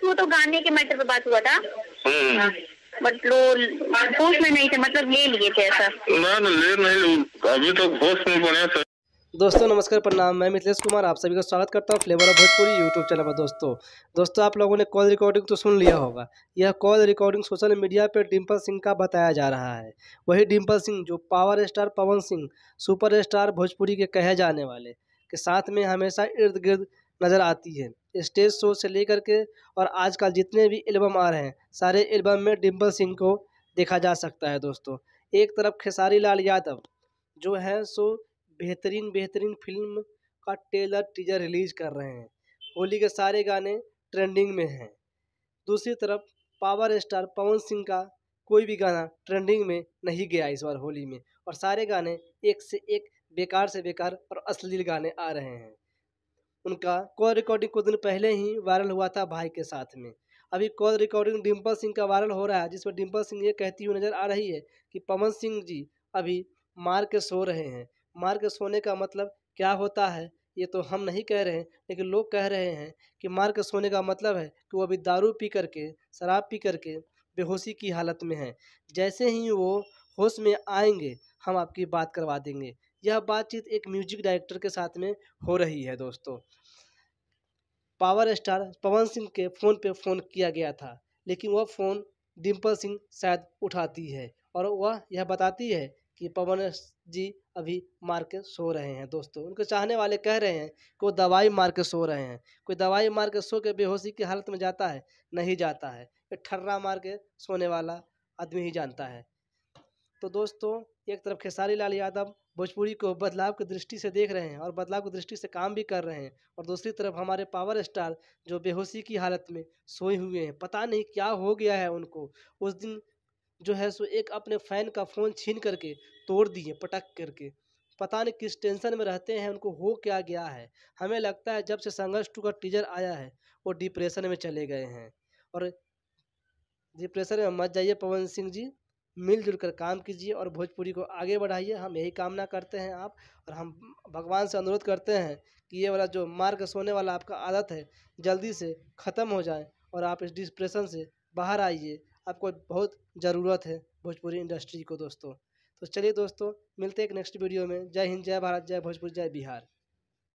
वो तो गाने के मैटर पे बात हुआ था, हम्म। बट वो होश में नहीं थे, मतलब ले लिए थे ऐसा। ना ले नहीं, अभी तक होश में बने थे। दोस्तों नमस्कार, प्रणाम। मैं मिथिलेश कुमार आप सभी का स्वागत करता हूं flavour of Bhojpuri YouTube channel पर। दोस्तों आप लोगों ने कॉल रिकॉर्डिंग तो सुन लिया होगा। यह कॉल रिकॉर्डिंग सोशल मीडिया पर डिम्पल सिंह का बताया जा रहा है। वही डिम्पल सिंह जो power star Pawan Singh super star Bhojpuri के कहे जाने वाले के साथ में हमेशा इर्द गिर्द नज़र आती है। स्टेज शो से लेकर के और आजकल जितने भी एल्बम आ रहे हैं, सारे एल्बम में डिम्पल सिंह को देखा जा सकता है। दोस्तों एक तरफ खेसारी लाल यादव जो है सो बेहतरीन फिल्म का ट्रेलर टीजर रिलीज कर रहे हैं। होली के सारे गाने ट्रेंडिंग में हैं। दूसरी तरफ पावर स्टार पवन सिंह का कोई भी गाना ट्रेंडिंग में नहीं गया इस बार होली में, और सारे गाने एक से एक बेकार से बेकार और अश्लील गाने आ रहे हैं। उनका कॉल रिकॉर्डिंग कुछ दिन पहले ही वायरल हुआ था भाई के साथ में। अभी कॉल रिकॉर्डिंग डिम्पल सिंह का वायरल हो रहा है, जिसमें डिम्पल सिंह ये कहती हुई नज़र आ रही है कि पवन सिंह जी अभी मार के सो रहे हैं। मार के सोने का मतलब क्या होता है ये तो हम नहीं कह रहे हैं, लेकिन लोग कह रहे हैं कि मार के सोने का मतलब है कि वो अभी दारू पी करके, शराब पी करके बेहोशी की हालत में हैं। जैसे ही वो होश में आएंगे हम आपकी बात करवा देंगे। यह बातचीत एक म्यूजिक डायरेक्टर के साथ में हो रही है। दोस्तों पावर स्टार पवन सिंह के फ़ोन पे फ़ोन किया गया था, लेकिन वह फ़ोन डिम्पल सिंह शायद उठाती है और वह यह बताती है कि पवन जी अभी मार के सो रहे हैं। दोस्तों उनके चाहने वाले कह रहे हैं कि वो दवाई मार के सो रहे हैं। कोई दवाई मार के सो के बेहोशी की हालत में जाता है? नहीं जाता है। ये ठर्रा मार के सोने वाला आदमी ही जानता है। तो दोस्तों एक तरफ खेसारी लाल यादव भोजपुरी को बदलाव की दृष्टि से देख रहे हैं और बदलाव की दृष्टि से काम भी कर रहे हैं, और दूसरी तरफ हमारे पावर स्टार जो बेहोशी की हालत में सोए हुए हैं। पता नहीं क्या हो गया है उनको। उस दिन जो है सो एक अपने फ़ैन का फ़ोन छीन करके तोड़ दिए पटक करके। पता नहीं किस टेंशन में रहते हैं, उनको हो क्या गया है। हमें लगता है जब से संघर्ष 2 का टीजर आया है वो डिप्रेशन में चले गए हैं। और डिप्रेशन में मत जाइए पवन सिंह जी, मिलजुल कर काम कीजिए और भोजपुरी को आगे बढ़ाइए। हम यही कामना करते हैं आप, और हम भगवान से अनुरोध करते हैं कि ये वाला जो मार के सोने वाला आपका आदत है जल्दी से ख़त्म हो जाए और आप इस डिप्रेशन से बाहर आइए। आपको बहुत ज़रूरत है भोजपुरी इंडस्ट्री को। दोस्तों तो चलिए दोस्तों मिलते हैं एक नेक्स्ट वीडियो में। जय हिंद, जय भारत, जय भोजपुरी, जय बिहार।